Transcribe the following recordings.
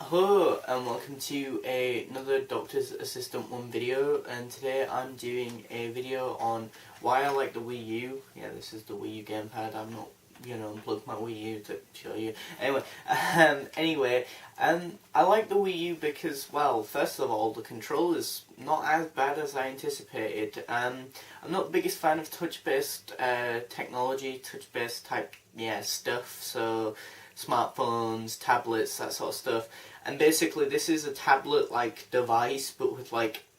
Hello and welcome to another Doctor's Assistant 1 video, and today I'm doing a video on why I like the Wii U. Yeah, this is the Wii U gamepad. I'm not unplug my Wii U to show you. Anyway, I like the Wii U because, well, first of all, the control is not as bad as I anticipated. I'm not the biggest fan of touch-based technology, touch-based type stuff, so smartphones, tablets, that sort of stuff. And basically this is a tablet-like device, but with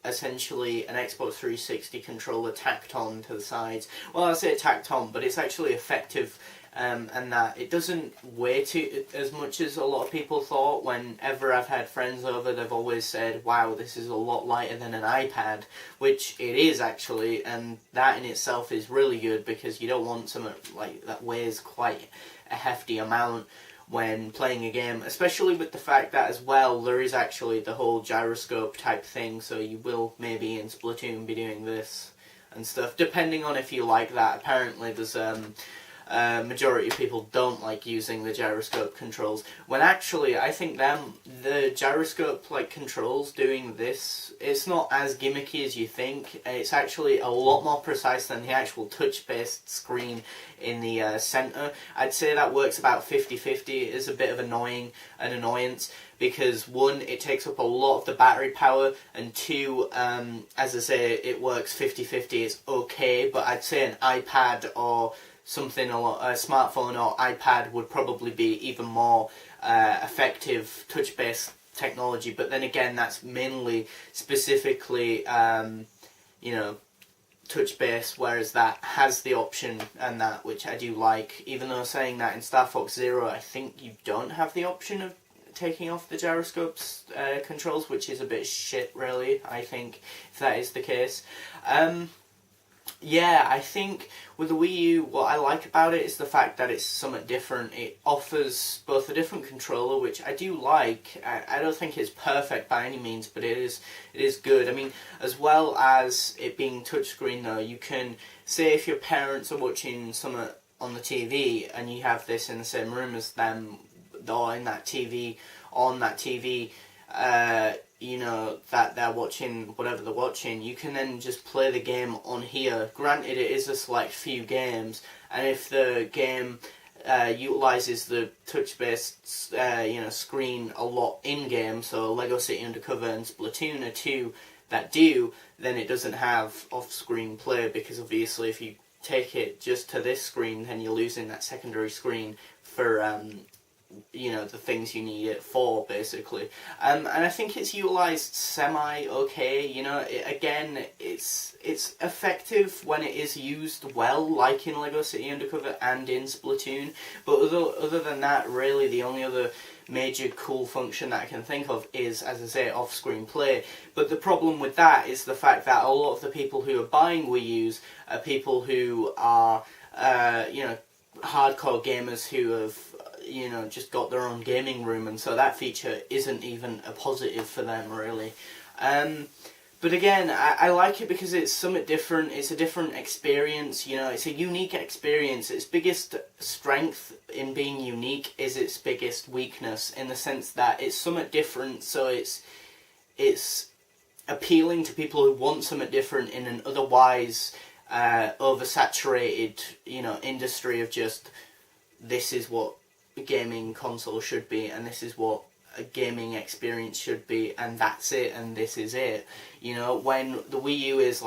essentially an Xbox 360 controller tacked on to the sides. Well, I say tacked on, but it's actually effective, and that it doesn't weigh as much as a lot of people thought. Whenever I've had friends over, they've always said, wow, this is a lot lighter than an iPad, which it is actually, and that in itself is really good because you don't want something that weighs quite a hefty amount when playing a game, especially with the fact that as well there is actually the whole gyroscope type thing, so you will maybe in Splatoon be doing this and stuff, depending on if you like that. Apparently there's majority of people don't like using the gyroscope controls, when actually I think the gyroscope controls doing this, it's not as gimmicky as you think. It's actually a lot more precise than the actual touch-based screen in the center. I'd say that works about 50-50. It is a bit of an annoyance because one, it takes up a lot of the battery power, and two, as I say, it works 50-50. It's okay, but I'd say an iPad or something, a smartphone or iPad would probably be even more effective touch-based technology. But then again, that's mainly specifically touch-based, whereas that has the option and that, which I do like, even though saying that in Star Fox Zero I think you don't have the option of taking off the gyroscope's controls, which is a bit shit really, I think, if that is the case. Yeah, I think with the Wii U, what I like about it is the fact that it's somewhat different. It offers both a different controller, which I do like. I don't think it's perfect by any means, but it is good. I mean, as well as it being touchscreen though, you can say if your parents are watching something on the TV and you have this in the same room as them, or in that TV, on that TV, that they're watching whatever they're watching, you can then just play the game on here. Granted, it is a select few games, and if the game utilizes the touch-based screen a lot in-game, so Lego City Undercover and Splatoon are two that do, then it doesn't have off-screen play, because obviously if you take it just to this screen, then you're losing that secondary screen for the things you need it for, basically. And I think it's utilised semi-okay, again, it's effective when it is used well, like in Lego City Undercover and in Splatoon, but other than that, really, the only other major cool function that I can think of is, as I say, off-screen play. But the problem with that is the fact that a lot of the people who are buying Wii U's are people who are, hardcore gamers who have just got their own gaming room, and so that feature isn't even a positive for them, really. But again, I like it because it's somewhat different. It's a different experience, it's a unique experience. Its biggest strength in being unique is its biggest weakness, in the sense that it's somewhat different, so it's appealing to people who want something different in an otherwise oversaturated, industry of just, this is what a gaming console should be, and this is what a gaming experience should be, and that's it, and this is it. When the Wii U is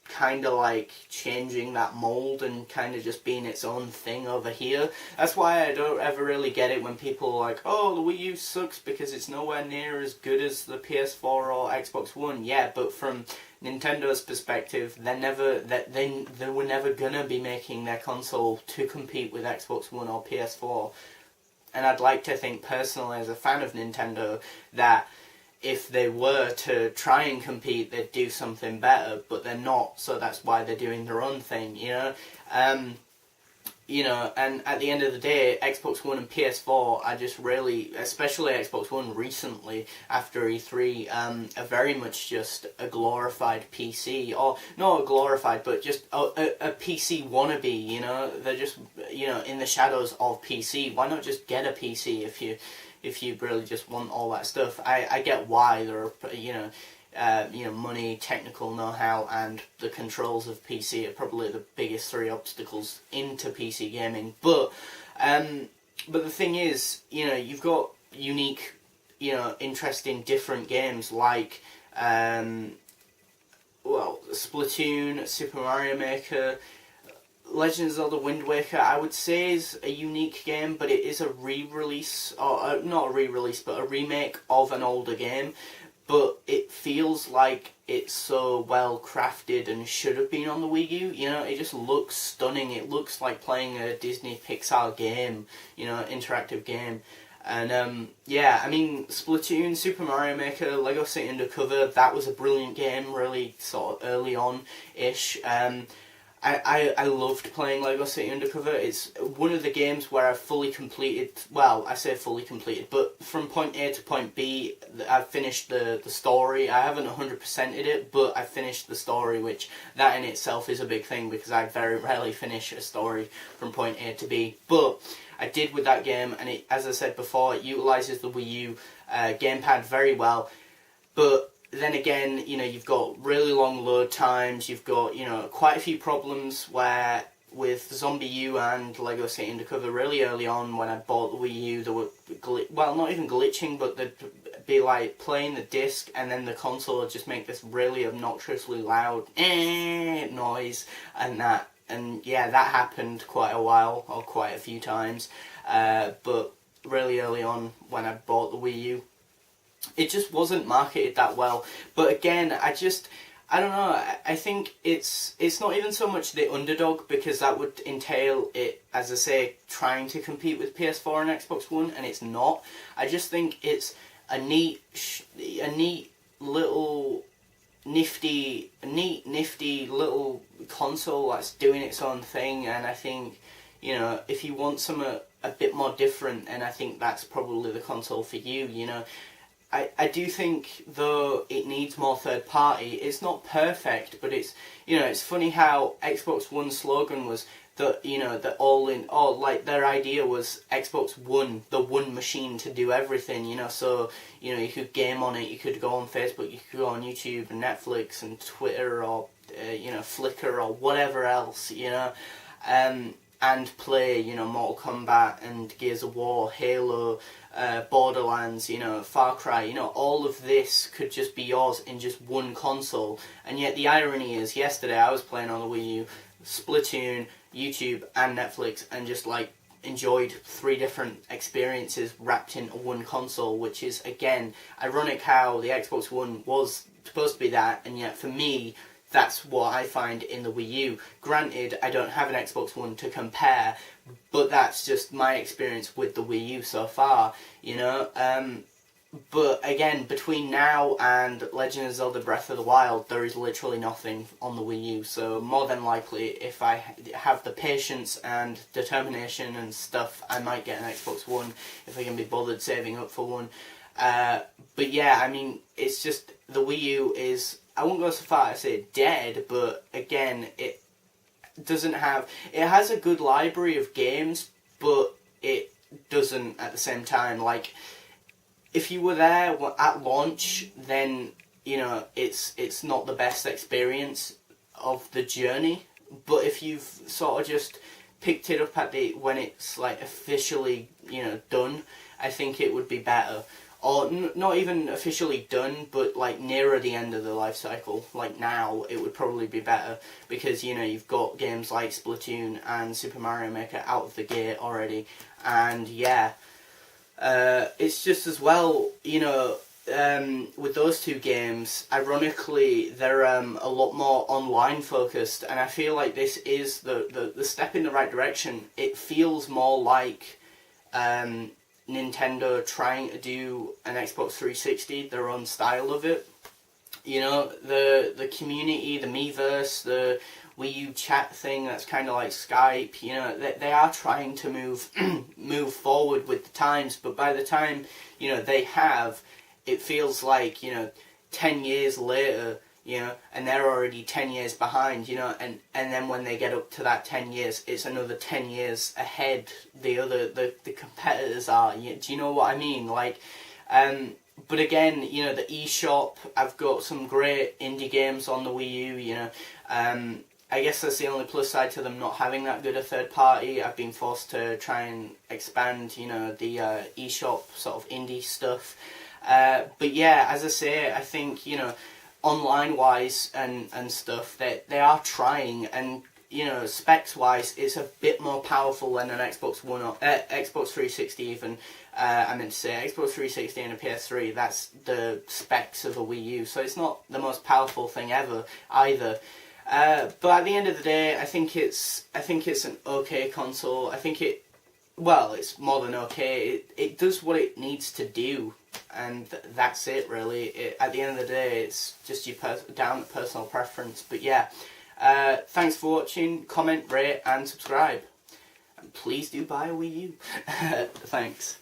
kind of changing that mold and kind of just being its own thing over here. That's why I don't ever really get it when people are like, oh, the Wii U sucks because it's nowhere near as good as the PS4 or Xbox One. Yeah, but from Nintendo's perspective, they were never gonna be making their console to compete with Xbox One or PS4. And I'd like to think personally, as a fan of Nintendo, that if they were to try and compete, they'd do something better, but they're not, so that's why they're doing their own thing, you know, and at the end of the day, Xbox One and PS4 are just really, especially Xbox One recently after E3, are very much just a glorified PC, or not a glorified, but just a PC wannabe. You know, they're just, you know, in the shadows of PC. Why not just get a PC if you really just want all that stuff? I get why there are, you know, money, technical know-how, and the controls of PC are probably the biggest three obstacles into PC gaming. But the thing is, you know, you've got unique, you know, interesting, different games like, Splatoon, Super Mario Maker, Legend of Zelda Wind Waker, I would say is a unique game, but it is a re-release, or not a re-release, but a remake of an older game. But it feels like it's so well crafted and should have been on the Wii U. You know, it just looks stunning. It looks like playing a Disney Pixar game, you know, interactive game. And yeah, I mean, Splatoon, Super Mario Maker, Lego City Undercover, that was a brilliant game, really sort of early on-ish. I loved playing Lego City Undercover. It's one of the games where I've fully completed, well, I say fully completed, but from point A to point B, I've finished the story. I haven't 100%ed it, but I've finished the story, which that in itself is a big thing because I very rarely finish a story from point A to B. But I did with that game, and it, as I said before, it utilises the Wii U gamepad very well, but then again, you know, you've got really long load times, you've got, you know, quite a few problems where with ZombiU and Lego City Undercover really early on when I bought the Wii U, there were, well, not even glitching, but they'd be like playing the disc and then the console would just make this really obnoxiously loud noise and that. And yeah, that happened quite a while, or quite a few times, but really early on when I bought the Wii U, it just wasn't marketed that well. But again, I don't know, I think it's not even so much the underdog, because that would entail it, as I say, trying to compete with PS4 and Xbox One, and it's not. I just think it's a neat little nifty little console that's doing its own thing, and I think, you know, if you want something a bit more different, and I think that's probably the console for you, you know. I do think, though, it needs more third party. It's not perfect, but it's, you know, it's funny how Xbox One's slogan was that, you know, that like their idea was Xbox One, the one machine to do everything, you know, so, you know, you could game on it, you could go on Facebook, you could go on YouTube and Netflix and Twitter or, you know, Flickr or whatever else, you know, and play, you know, Mortal Kombat and Gears of War, Halo, Borderlands, you know, Far Cry, you know, all of this could just be yours in just one console. And yet the irony is, yesterday I was playing on the Wii U, Splatoon, YouTube and Netflix, and just like enjoyed 3 different experiences wrapped in one console, which is, again, ironic how the Xbox One was supposed to be that, and yet for me, that's what I find in the Wii U. Granted, I don't have an Xbox One to compare, but that's just my experience with the Wii U so far, you know. But again, between now and Legend of Zelda Breath of the Wild, there is literally nothing on the Wii U. So more than likely, if I have the patience and determination and stuff, I might get an Xbox One if I can be bothered saving up for one. But yeah, I mean, it's just, the Wii U is, I won't go so far as to say dead, but again, it doesn't have, it has a good library of games, but it doesn't at the same time. Like, if you were there at launch, then, you know, it's not the best experience of the journey, but if you've sort of just picked it up at when it's like officially, you know, done, I think it would be better. Or not even officially done, but like nearer the end of the life cycle, like now, it would probably be better, because, you know, you've got games like Splatoon and Super Mario Maker out of the gate already, and yeah, it's just as well, you know, with those 2 games, ironically, they're a lot more online focused, and I feel like this is the step in the right direction. It feels more like Nintendo trying to do an Xbox 360, their own style of it. You know, the community, the Miiverse, the Wii U chat thing that's kind of like Skype. You know, they are trying to move move forward with the times, but by the time, you know, they have, it feels like, you know, 10 years later, you know, and they're already 10 years behind, you know, and then when they get up to that 10 years, it's another 10 years ahead the competitors are. Do you know what I mean? Like, but again, you know, the eShop, I've got some great indie games on the Wii U, you know. I guess that's the only plus side to them not having that good a third party. I've been forced to try and expand, you know, the eShop sort of indie stuff. But yeah, as I say, I think, you know, online wise and stuff, they are trying, and you know, specs wise, it's a bit more powerful than an Xbox One or Xbox 360 even. I meant to say Xbox 360 and a PS3. That's the specs of a Wii U, so it's not the most powerful thing ever either. But at the end of the day, I think it's an okay console. I think it's more than okay. It does what it needs to do, and that's it really. At the end of the day, it's just your down to personal preference. But yeah, thanks for watching. Comment, rate, and subscribe. And please do buy a Wii U. Thanks.